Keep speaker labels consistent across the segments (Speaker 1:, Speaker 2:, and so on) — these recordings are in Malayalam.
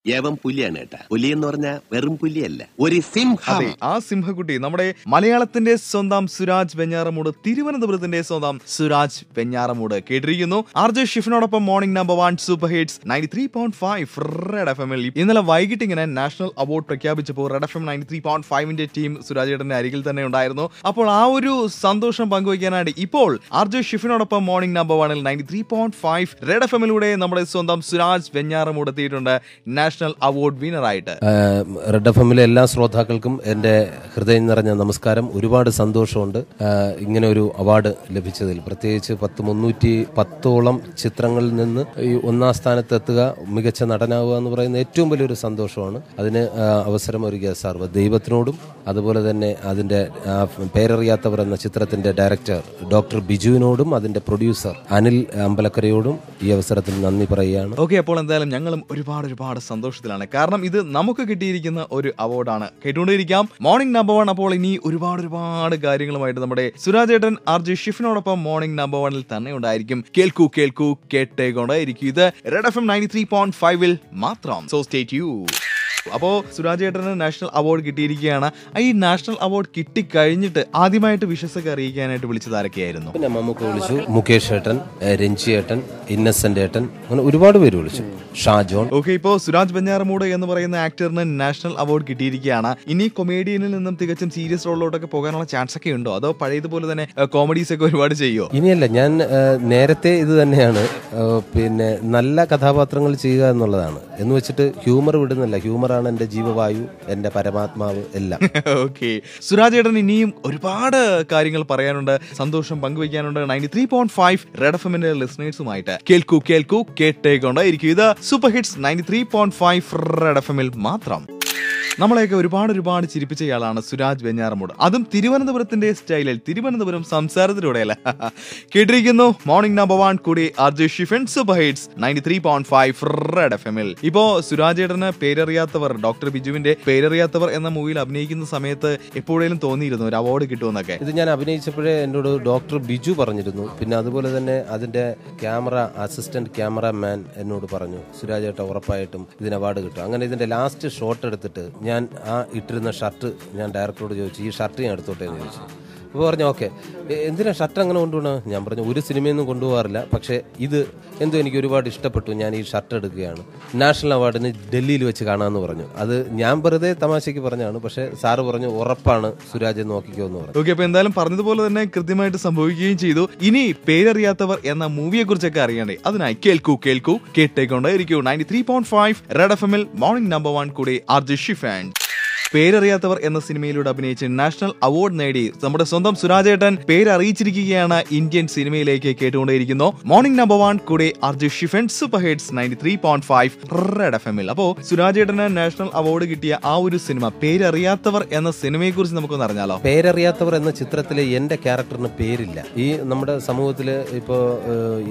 Speaker 1: ഏവം പുലിയാണ് കേട്ടാ. പുലി എന്ന് പറഞ്ഞാൽ വെറും പുലിയല്ല, ഒരു സിംഹം.
Speaker 2: ആ സിംഹക്കുട്ടി നമ്മുടെ മലയാളത്തിന്റെ സ്വന്തം സുരാജ് വെഞ്ഞാറമൂട്, തിരുവനന്തപുരത്തിന്റെ സ്വന്തം സുരാജ് വെഞ്ഞാറമൂട് കേട്ടിരിക്കുന്നു. RJ ഷിഫിനോടൊപ്പം morning number 1 super hits 93.5 red FM ൽ ഇന്നലെ വൈകിട്ട് ഇങ്ങനെ നാഷണൽ അവാർഡ് പ്രഖ്യാപിച്ചപ്പോൾ റെഡ് FM 93.5ന്റെ ടീം സുരാജ് ഏട്ടന്റെ അരികിൽ തന്നെ ഉണ്ടായിരുന്നു. അപ്പോൾ ആ ഒരു സന്തോഷം പങ്കുവയ്ക്കാനായിട്ട് ഇപ്പോൾ RJ ഷിഫിനോടൊപ്പം മോർണിംഗ് നമ്പർ 1 93.5 റെഡ് FM ലൂടെ നമ്മുടെ സ്വന്തം സുരാജ് വെഞ്ഞാറമൂട് എത്തിയിട്ടുണ്ട് നാഷണൽ അവാർഡ് വിന്നറായിട്ട്.
Speaker 3: റെഡ് FM ലെ എല്ലാ ശ്രോതാക്കൾക്കും എൻ്റെ ഹൃദയം നിറഞ്ഞ നമസ്കാരം. ഒരുപാട് സന്തോഷമുണ്ട് ഇങ്ങനെ ഒരു അവാർഡ് ലഭിച്ചതിൽ. പ്രത്യേകിച്ച് 310ഓളം ചിത്രങ്ങളിൽ നിന്ന് ഈ ഒന്നാം സ്ഥാനത്ത് എത്തുക, മികച്ച നടനാവുക എന്ന് പറയുന്ന ഏറ്റവും വലിയൊരു സന്തോഷമാണ്. അതിന് അവസരം ഒരുക്കിയ സർവ്വ ദൈവത്തിനോടും അതുപോലെ തന്നെ അതിൻ്റെ പേരറിയാത്തവർ എന്ന ചിത്രത്തിന്റെ ഡയറക്ടർ ഡോക്ടർ ബിജുവിനോടും അതിന്റെ പ്രൊഡ്യൂസർ അനിൽ അമ്പലക്കരയോടും ഈ അവസരത്തിൽ നന്ദി പറയുകയാണ്.
Speaker 2: ഓക്കെ, അപ്പോൾ എന്തായാലും ഞങ്ങളും ഒരുപാട് സന്തോഷത്തിലാണ്. കാരണം ഇത് നമുക്ക് കിട്ടിയിരിക്കുന്ന ഒരു അവാർഡാണ്. കേട്ടുകൊണ്ടിരിക്കാം മോർണിംഗ് നമ്പർ 1. അപ്പോൾ ഇനി ഒരുപാട് കാര്യങ്ങളുമായിട്ട് നമ്മുടെ സുരാജ് ഏട്ടൻ RJ ഷിഫിനോടൊപ്പം മോർണിംഗ് നമ്പർ 1 തന്നെ ഉണ്ടായിരിക്കും. കേൾക്കൂ കേട്ടേക്കൊണ്ടായിരിക്കും. ഇത് റെഡ് FM 93.5 മാത്രം. So stay tuned. അപ്പോ സുരാജ് ഏട്ടന് നാഷണൽ അവാർഡ് കിട്ടിയിരിക്കുകയാണ്. ഈ നാഷണൽ അവാർഡ് കിട്ടിക്കഴിഞ്ഞിട്ട് ആദ്യമായിട്ട് വിശ്വസൊക്കെ അറിയിക്കാനായിട്ട് വിളിച്ചത് ആരൊക്കെയായിരുന്നു?
Speaker 3: പിന്നെ മമ്മൂക്ക വിളിച്ചു, മുകേഷ് ഏട്ടൻ, രഞ്ജി ഏട്ടൻ, ഇന്നസെന്റ് ഏട്ടൻ, അങ്ങനെ ഒരുപാട് പേര് വിളിച്ചു, ഷാജോൺ.
Speaker 2: ഓക്കെ, ഇപ്പോ സുരാജ് വെഞ്ഞാറമൂട് എന്ന് പറയുന്ന ആക്ടറിന് നാഷണൽ അവാർഡ് കിട്ടിയിരിക്കുകയാണ്. ഇനി കൊമേഡിയനിൽ നിന്നും തികച്ചും സീരിയസ് റോളിലോട്ടൊക്കെ പോകാനുള്ള ചാൻസ് ഒക്കെ ഉണ്ടോ? അതോ പഴയതുപോലെ തന്നെ കോമഡീസ് ഒക്കെ ഒരുപാട് ചെയ്യോ?
Speaker 3: ഇനിയല്ല, ഞാൻ നേരത്തെ ഇത് തന്നെയാണ്, പിന്നെ നല്ല കഥാപാത്രങ്ങൾ ചെയ്യുക എന്നുള്ളതാണ്. എന്ന് വെച്ചിട്ട് ഹ്യൂമർ വിടുന്നില്ല. ഹ്യൂമറാണ് എന്റെ ജീവവായു, എന്റെ പരമാത്മാവ് എല്ലാം.
Speaker 2: ഓക്കെ, സുരാജ് ഏട്ടൻ ഇനിയും ഒരുപാട് കാര്യങ്ങൾ പറയാനുണ്ട്, സന്തോഷം പങ്കുവയ്ക്കാനുണ്ട് 93.5 റെഡ് FMന്റെ ലിസണേഴ്സുമായിട്ട്. കേൾക്കൂ കേട്ടേക്കൊണ്ടായിരിക്കും. ഇത് സൂപ്പർ ഹിറ്റ്സ് 93.5 റെഡ് FM മാത്രം. നമ്മളെയൊക്കെ ഒരുപാട് ചിരിപ്പിച്ചയാളാണ് സുരാജ് വെഞ്ഞാറമൂട്. അതും തിരുവനന്തപുരത്തിന്റെ സ്റ്റൈലിൽ, തിരുവനന്തപുരം സംസാരത്തിലൂടെയല്ല. കേട്ടിരിക്കുന്നു മോർണിംഗ് നമ്പർ 1 കൂടി RJ Shifin super hits 93.5 red FM. ഇപ്പോ സുരാജ് ഏട്ടന് പേരറിയാത്തവർ, ഡോക്ടർ ബിജുവിന്റെ പേരറിയാത്തവർ എന്ന മൂവിയിൽ അഭിനയിക്കുന്ന സമയത്ത് എപ്പോഴേലും തോന്നിയിരുന്നു ഒരു അവാർഡ് കിട്ടുമെന്നൊക്കെ?
Speaker 3: ഇത് ഞാൻ അഭിനയിച്ചപ്പോഴേ എന്നോട് ഡോക്ടർ ബിജു പറഞ്ഞിരുന്നു. പിന്നെ അതുപോലെ തന്നെ അതിന്റെ അസിസ്റ്റന്റ് ക്യാമറാമാൻ എന്നോട് പറഞ്ഞു, സുരാജ് ഏട്ടൻ ഉറപ്പായിട്ടും ഇതിന് അവാർഡ് കിട്ടും. അങ്ങനെ ഇതിന്റെ ലാസ്റ്റ് ഷോട്ട് എടുത്തിട്ട് ഞാൻ ആ ഇട്ടിരുന്ന ഷർട്ട് ഞാൻ ഡയറക്ടറോട് ചോദിച്ചു, ഈ ഷർട്ട് ഞാൻ എടുത്തോട്ടെ എന്ന് ചോദിച്ചു. അപ്പോൾ പറഞ്ഞു, ഓക്കെ, എന്തിനാ ഷർട്ട് അങ്ങനെ കൊണ്ടുപോകണം? ഞാൻ പറഞ്ഞു, ഒരു സിനിമയൊന്നും കൊണ്ടുപോകാറില്ല, പക്ഷേ ഇത് എന്തോ എനിക്ക് ഒരുപാട് ഇഷ്ടപ്പെട്ടു, ഞാൻ ഈ ഷർട്ട് എടുക്കുകയാണ്, നാഷണൽ അവാർഡിന് ഡൽഹിയിൽ വെച്ച് കാണാമെന്ന് പറഞ്ഞു. അത് ഞാൻ വെറുതെ തമാശയ്ക്ക് പറഞ്ഞാണ്, പക്ഷേ സാറ് പറഞ്ഞു, ഉറപ്പാണ് സുരാജ് നോക്കിക്കോ എന്ന് പറഞ്ഞു.
Speaker 2: ഓക്കെ, അപ്പൊ എന്തായാലും പറഞ്ഞതുപോലെ തന്നെ കൃത്യമായിട്ട് സംഭവിക്കുകയും ചെയ്തു. ഇനി പേരറിയാത്തവർ എന്ന മൂവിയെ കുറിച്ചൊക്കെ അറിയണ്ടേ? അതിനായി കേൾക്കൂ കേട്ടേക്കൊണ്ടായിരിക്കും 93.5 റെഡ് FM മോർണിംഗ് നമ്പർ 1 കൂടി RJ ഷിഫൻ. പേരറിയാത്തവർ എന്ന സിനിമയിലൂടെ അഭിനയിച്ച് നാഷണൽ അവാർഡ് നേടി നമ്മുടെ സ്വന്തം സുരാജ് ഏട്ടൻ പേരറിയിച്ചിരിക്കുകയാണ് ഇന്ത്യൻ സിനിമയിലേക്ക്. കേട്ടുകൊണ്ടേയിരിക്കുന്നു മോർണിംഗ് നമ്പർ 1 കൂടെ RJ Shifin super hits 93.5 red FM. അപ്പോ സുരാജ് ഏട്ടന് നാഷണൽ അവാർഡ് കിട്ടിയ ആ ഒരു സിനിമ പേരറിയാത്തവർ എന്ന സിനിമയെ കുറിച്ച് നമുക്കൊന്ന് അറിഞ്ഞാലോ?
Speaker 3: പേരറിയാത്തവർ എന്ന ചിത്രത്തിലെ എന്റെ ക്യാരക്ടറിന് പേരില്ല. ഈ നമ്മുടെ സമൂഹത്തില് ഇപ്പോ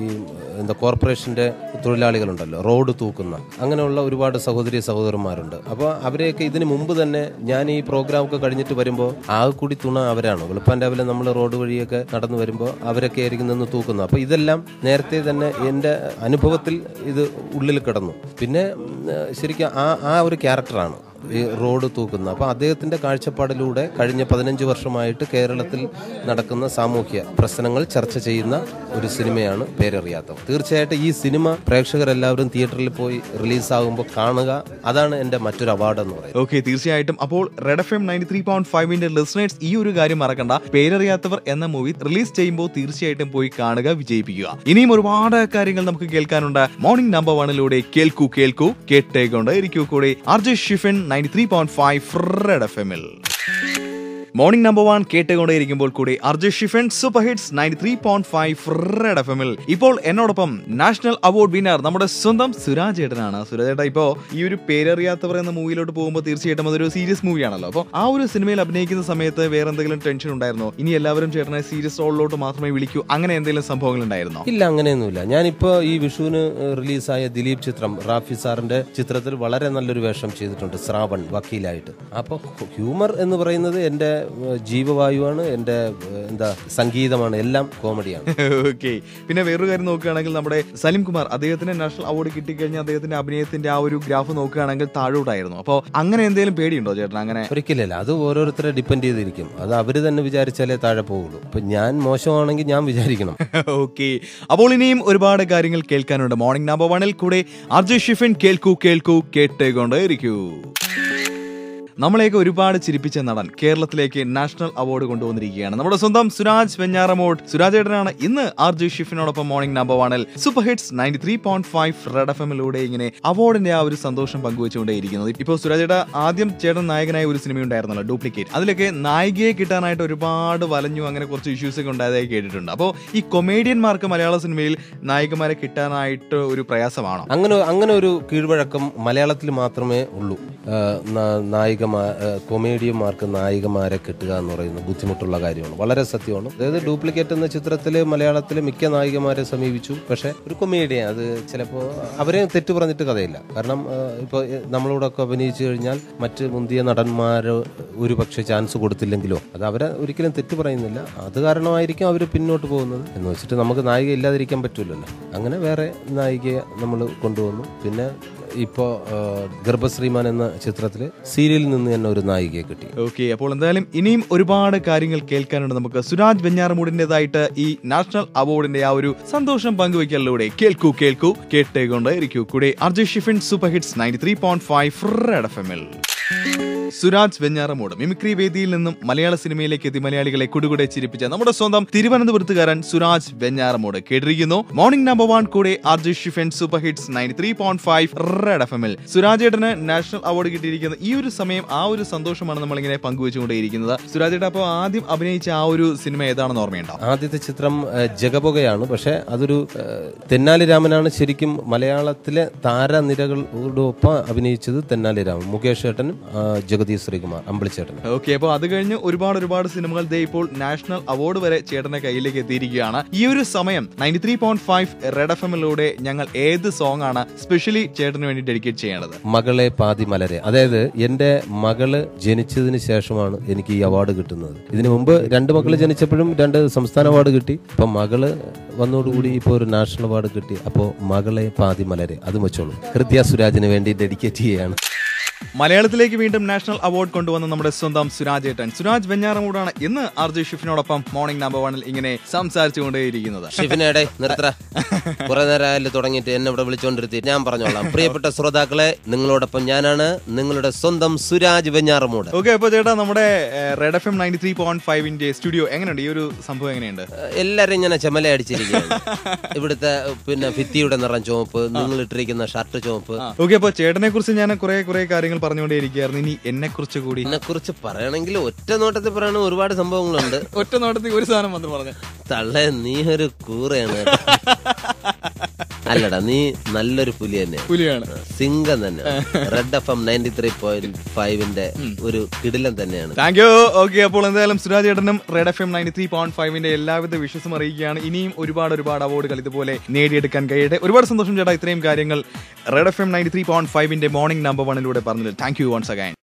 Speaker 3: ഈ കോർപ്പറേഷന്റെ തൊഴിലാളികളുണ്ടല്ലോ, റോഡ് തൂക്കുന്ന, അങ്ങനെയുള്ള ഒരുപാട് സഹോദരന്മാരുണ്ട്. അപ്പോൾ അവരെയൊക്കെ ഇതിനു മുമ്പ് തന്നെ ഞാൻ ഈ പ്രോഗ്രാം ഒക്കെ കഴിഞ്ഞിട്ട് വരുമ്പോൾ ആകെ കൂടി തുണ അവരാണ്. വെളുപ്പാൻ രാവിലെ നമ്മൾ റോഡ് വഴിയൊക്കെ നടന്നു വരുമ്പോൾ അവരൊക്കെ ആയിരിക്കും നിന്ന് തൂക്കുന്നത്. അപ്പോൾ ഇതെല്ലാം നേരത്തെ തന്നെ എൻ്റെ അനുഭവത്തിൽ ഇത് ഉള്ളിൽ കിടന്നു. പിന്നെ ശരിക്കും ആ ഒരു ക്യാരക്ടറാണ് ഈ റോഡ് തൂക്കുന്ന. അപ്പോൾ അദ്ദേഹത്തിന്റെ കാഴ്ചപ്പാടിലൂടെ കഴിഞ്ഞ 15 വർഷമായിട്ട് കേരളത്തിൽ നടക്കുന്ന സാമൂഹ്യ പ്രശ്നങ്ങൾ ചർച്ച ചെയ്യുന്ന ഒരു സിനിമയാണ് പേരറിയാത്തവർ. തീർച്ചയായിട്ടും ഈ സിനിമ പ്രേക്ഷകരെല്ലാവരും തിയേറ്ററിൽ പോയി റിലീസാകുമ്പോൾ കാണുക. അതാണ് എന്റെ മറ്റൊരു അവാർഡ് എന്ന് പറയുന്നത്.
Speaker 2: ഓക്കെ, തീർച്ചയായിട്ടും. അപ്പോൾ റെഡ് FM 93.5ന്റെ ലിസണേഴ്സ് ഈ ഒരു കാര്യം മറക്കണ്ട. പേരറിയാത്തവർ എന്ന മൂവി റിലീസ് ചെയ്യുമ്പോൾ തീർച്ചയായിട്ടും പോയി കാണുക, വിജയിപ്പിക്കുക. ഇനിയും ഒരുപാട് കാര്യങ്ങൾ നമുക്ക് കേൾക്കാനുണ്ട് മോർണിംഗ് നമ്പർ 1 കേൾക്കൂ കേട്ടേക്കൊണ്ടായിരിക്കൂ കൂടെ RJ Shifin 93.5 red FM. Morning number 1 കേട്ടുകൊണ്ടേയിരിക്കുമ്പോൾ കൂടി RJ Shifin super hits 93.5 red FM. ഇപ്പോൾ എന്നോടൊപ്പം നാഷണൽ അവാർഡ് വിന്നർ നമ്മുടെ സ്വന്തം സുരാജ് ഏട്ടനാണ്. സുരാജ് ഏട്ടൻ ഇപ്പോ ഈ ഒരു പേരറിയാത്തവർ എന്ന മൂവിയിലോട്ട് പോകുമ്പോൾ തീർച്ചയായിട്ടും അതൊരു സീരിയസ് മൂവിയാണല്ലോ. അപ്പോൾ ആ ഒരു സിനിമയിൽ അഭിനയിക്കുന്ന സമയത്ത് വേറെ എന്തെങ്കിലും ടെൻഷൻ ഉണ്ടായിരുന്നോ? ഇനി എല്ലാവരും ചേട്ടനെ സീരിയസ് റോളിലോട്ട് മാത്രമേ വിളിക്കൂ, അങ്ങനെ എന്തെങ്കിലും സംഭവങ്ങൾ ഉണ്ടായിരുന്നോ?
Speaker 3: ഇല്ല, അങ്ങനെയൊന്നുമില്ല. ഞാനിപ്പോ ഈ വിഷുവിന് റിലീസായ ദിലീപ് ചിത്രം റാഫി സാറിന്റെ ചിത്രത്തിൽ വളരെ നല്ലൊരു വേഷം ചെയ്തിട്ടുണ്ട്, ശ്രാവൺ വക്കീലായിട്ട്. അപ്പൊ ഹ്യൂമർ എന്ന് പറയുന്നത് എന്റെ ജീവവായുവാണ്, എൻ്റെ സംഗീതമാണ്, എല്ലാം കോമഡിയാണ്.
Speaker 2: ഓക്കെ. പിന്നെ വേറൊരു കാര്യം നോക്കുകയാണെങ്കിൽ നമ്മുടെ സലിം കുമാർ, അദ്ദേഹത്തിന് നാഷണൽ അവാർഡ് കിട്ടിക്കഴിഞ്ഞാൽ അദ്ദേഹത്തിന്റെ അഭിനയത്തിന്റെ ആ ഒരു ഗ്രാഫ് നോക്കുകയാണെങ്കിൽ താഴോട്ടായിരുന്നു. അപ്പോൾ അങ്ങനെ എന്തെങ്കിലും പേടിയുണ്ടോ ചേട്ടൻ? അങ്ങനെ
Speaker 3: ഒരിക്കലല്ല, അത് ഓരോരുത്തരെ ഡിപ്പെൻഡ് ചെയ്തിരിക്കും. അത് അവര് തന്നെ വിചാരിച്ചാലേ താഴെ പോകുള്ളൂ. ഇപ്പൊ ഞാൻ മോശമാണെങ്കിൽ ഞാൻ വിചാരിക്കണം.
Speaker 2: ഓക്കെ. അപ്പോൾ ഇനിയും ഒരുപാട് കാര്യങ്ങൾ കേൾക്കാനുണ്ട്. മോർണിംഗ് നമ്പർ 1-ൽ കൂടെ RJ ഷിഫിൻ കേൾക്കൂ കേട്ടുകൊണ്ടേയിരിക്കൂ. നമ്മളെയൊക്കെ ഒരുപാട് ചിരിപ്പിച്ച നടൻ കേരളത്തിലേക്ക് നാഷണൽ അവാർഡ് കൊണ്ടുവന്നിരിക്കുകയാണ്. നമ്മുടെ സ്വന്തം സുരാജ് വെഞ്ഞാറമൂട്. സുരാജ് ചേട്ടനാണ് ഇന്ന് RJ ഷിഫിനോടൊപ്പം മോർണിംഗ് നമ്പർ 1-ൽ സൂപ്പർ ഹിറ്റ്സ് 93.5 റെഡ് FM-ലൂടെ ഇങ്ങനെ അവാർഡിന്റെ ആ ഒരു സന്തോഷം പങ്കുവെച്ചുകൊണ്ടേയിരിക്കുന്നത്. ഇപ്പോൾ സുരാജ് ചേട്ടാ, ആദ്യം ചേട്ടൻ നായകനായ ഒരു സിനിമ ഉണ്ടായിരുന്നല്ലോ, ഡ്യൂപ്ലിക്കേറ്റ്. അതിലൊക്കെ നായികയെ കിട്ടാനായിട്ട് ഒരുപാട് വലഞ്ഞു, അങ്ങനെ കുറച്ച് ഇഷ്യൂസ് ഒക്കെ ഉണ്ടായതായി കേട്ടിട്ടുണ്ട്. അപ്പോൾ ഈ കൊമേഡിയന്മാർക്ക് മലയാള സിനിമയിൽ നായികമാരെ കിട്ടാനായിട്ട് ഒരു പ്രയാസമാണോ?
Speaker 3: അങ്ങനെ ഒരു കീഴ്വഴക്കം മലയാളത്തിൽ മാത്രമേ ഉള്ളൂ. കൊമേഡിയന്മാർക്ക് നായികമാരെ കിട്ടുക എന്ന് പറയുന്നത് ബുദ്ധിമുട്ടുള്ള കാര്യമാണ്, വളരെ സത്യമാണ്. അതായത് ഡ്യൂപ്ലിക്കേറ്റ് എന്ന ചിത്രത്തിൽ മലയാളത്തിലെ മിക്ക നായികമാരെ സമീപിച്ചു. പക്ഷെ ഒരു കൊമേഡിയൻ, അത് ചിലപ്പോൾ അവരെ തെറ്റു പറഞ്ഞിട്ട് കഥയില്ല. കാരണം ഇപ്പോൾ നമ്മളോടൊക്കെ അഭിനയിച്ചു കഴിഞ്ഞാൽ മറ്റ് മുന്തിയ നടന്മാർ ഒരു പക്ഷെ ചാൻസ് കൊടുത്തില്ലെങ്കിലോ, അത് അവരെ ഒരിക്കലും തെറ്റു പറയുന്നില്ല. അത് കാരണമായിരിക്കും അവർ പിന്നോട്ട് പോകുന്നത്. എന്ന് വെച്ചിട്ട് നമുക്ക് നായിക ഇല്ലാതിരിക്കാൻ പറ്റൂലല്ലോ. അങ്ങനെ വേറെ നായികയെ നമ്മൾ കൊണ്ടുവന്നു. പിന്നെ ഇപ്പോൾ ഗർഭശ്രീമാൻ എന്ന ചിത്രത്തിൽ സീരിയലിൽ നിന്ന് തന്നെ ഒരു നായികയെ കിട്ടി.
Speaker 2: ഓക്കെ. അപ്പോൾ എന്തായാലും ഇനിയും ഒരുപാട് കാര്യങ്ങൾ കേൾക്കാനുണ്ട് നമുക്ക്. സുരാജ് വെഞ്ഞാറമൂടിന്റേതായിട്ട് ഈ നാഷണൽ അവാർഡിന്റെ ആ ഒരു സന്തോഷം പങ്കുവയ്ക്കലിലൂടെ കേൾക്കൂ കേട്ടുകൊണ്ടേയിരിക്കൂ. കൂടെ RJ Shifin super hits 93.5 red FM-ൽ. സുരാജ് വെഞ്ഞാറമൂട് മിമിക്രി വേദിയിൽ നിന്നും മലയാള സിനിമയിലേക്ക് എത്തി മലയാളികളെ കുടുകുടെ ചിരിപ്പിച്ച നമ്മുടെ സ്വന്തം തിരുവനന്തപുരത്തുകാരൻ സുരാജ് വെഞ്ഞാറമൂട് കേട്ടിരിക്കുന്നു മോർണിംഗ് നമ്പർ 1 കൂടെ RJ Shifin super hits 93.5 red FM-ൽ. സുരാജ് ഏട്ടന് നാഷണൽ അവാർഡ് കിട്ടിയിരിക്കുന്ന ഈ ഒരു സമയം, ആ ഒരു സന്തോഷമാണ് നമ്മളിങ്ങനെ പങ്കുവെച്ചുകൊണ്ടേയിരിക്കുന്നത്. സുരാജ് ഏട്ട, അപ്പോൾ ആദ്യം അഭിനയിച്ച ആ ഒരു സിനിമ ഏതാണെന്ന് ഓർമ്മയുണ്ടോ?
Speaker 3: ആദ്യത്തെ ചിത്രം ജഗപുകയാണ്. പക്ഷെ അതൊരു തെന്നാലി രാമനാണ് ശരിക്കും മലയാളത്തിലെ താരനിരകളോടൊപ്പം അഭിനയിച്ചത്. തെന്നാലി രാമൻ, മുകേഷ് ഏട്ടനും ജഗദീഷ് ശ്രീകുമാർ, അമ്പിളിച്ചേട്ടൻ.
Speaker 2: ഓക്കെ. അപ്പോൾ അത് കഴിഞ്ഞ് ഒരുപാട് സിനിമകൾ ഇപ്പോൾ നാഷണൽ അവാർഡ് വരെ ചേട്ടന്റെ കയ്യിലേക്ക് എത്തിയിരിക്കുകയാണ്. ഈ ഒരു സമയം 93.5 റെഡ് FM-ലൂടെ ഞങ്ങൾ ഏത് സോങ് ആണ് സ്പെഷ്യലി ചേട്ടന് വേണ്ടി ഡെഡിക്കേറ്റ് ചെയ്യേണ്ടത്?
Speaker 3: മകളെ പാതി മലരെ. അതായത് എന്റെ മകള് ജനിച്ചതിന് ശേഷമാണ് എനിക്ക് ഈ അവാർഡ് കിട്ടുന്നത്. ഇതിനു മുമ്പ് 2 മക്കള് ജനിച്ചപ്പോഴും 2 സംസ്ഥാന അവാർഡ് കിട്ടി. ഇപ്പൊ മകള് വന്നോടുകൂടി ഇപ്പോൾ ഒരു നാഷണൽ അവാർഡ് കിട്ടി. അപ്പോൾ മകളെ പാതി മലരെ അത് വെച്ചോളൂ. ഹൃദയ സുരാജിന് വേണ്ടി ഡെഡിക്കേറ്റ് ചെയ്യുകയാണ്.
Speaker 2: മലയാളത്തിലേക്ക് വീണ്ടും നാഷണൽ അവാർഡ് കൊണ്ടുവന്ന നമ്മുടെ സ്വന്തം സുരാജ് ഏട്ടൻ, സുരാജ് വെഞ്ഞാറമൂടാണ് ഇന്ന് RJ ഷിഫിനോടൊപ്പം മോർണിംഗ് നമ്പർ 1-ൽ ഇങ്ങനെ സംസാരിച്ചുകൊണ്ടേയിരിക്കുന്നത്.
Speaker 3: ഷിഫിനേടെ നിർത്തറ, കുറെ നേരം തുടങ്ങിയിട്ട് എന്നെ ഇവിടെ വിളിച്ചോണ്ടിരുത്തി. ഞാൻ പറഞ്ഞോളാം, പ്രിയപ്പെട്ട ശ്രോതാക്കളെ, നിങ്ങളോടൊപ്പം ഞാനാണ് നിങ്ങളുടെ സ്വന്തം സുരാജ് വെഞ്ഞാറമൂട്.
Speaker 2: ഓക്കെ. അപ്പൊ ചേട്ടാ, നമ്മുടെ റെഡ് FM 93.5-ന്റെ സ്റ്റുഡിയോ എങ്ങനെയുണ്ട്? ഈ ഒരു സംഭവം എങ്ങനെയുണ്ട്?
Speaker 3: എല്ലാരും ഇങ്ങനെ ചെമല അടിച്ചിരിക്കുകയാണ്. ഇവിടുത്തെ പിന്നെ ഭിത്തിയുടെ നിറം ചുവപ്പ്, നിങ്ങൾ ഇട്ടിരിക്കുന്ന ഷർട്ട് ചുവപ്പ്.
Speaker 2: ഓക്കെ. അപ്പൊ ചേട്ടനെ കുറിച്ച് ഞാൻ കുറെ കാര്യങ്ങൾ പറഞ്ഞുകൊണ്ടേയിരിക്കുകയായിരുന്നു. ഇനി എന്നെ കുറിച്ച് കൂടി
Speaker 3: പറയണമെങ്കിൽ ഒറ്റ നോട്ടത്തിൽ പറയണ ഒരുപാട് സംഭവങ്ങളുണ്ട്.
Speaker 2: ഒറ്റ നോട്ടത്തിൽ ഒരു സാധനം വന്ന് പറഞ്ഞു
Speaker 3: തള്ളേ, നീ ഒരു കൂറയാണ്. അല്ലടാ, നീ നല്ലൊരു പുലിയാണ്, സിംഗം തന്നെ. റെഡ് FM 93.5-ന്റെ ഒരു കിടിലം തന്നെയാണ്.
Speaker 2: Thank you. ഓക്കെ. അപ്പോൾ എന്തായാലും സുരാജ് ഏട്ടനും റെഡ് FM 93.5-ന്റെ എല്ലാവിധ വിശ്വസം അറിയിക്കുകയാണ്. ഇനിയും ഒരുപാട് അവാർഡുകൾ ഇതുപോലെ നേടിയെടുക്കാൻ കഴിയട്ടെ. ഒരുപാട് സന്തോഷം ചേട്ടാ, ഇത്രയും കാര്യങ്ങൾ റെഡ് FM 93.5-ന്റെ മോർണിംഗ് നമ്പർ 1-ലൂടെ പറഞ്ഞത്. Thank you once again.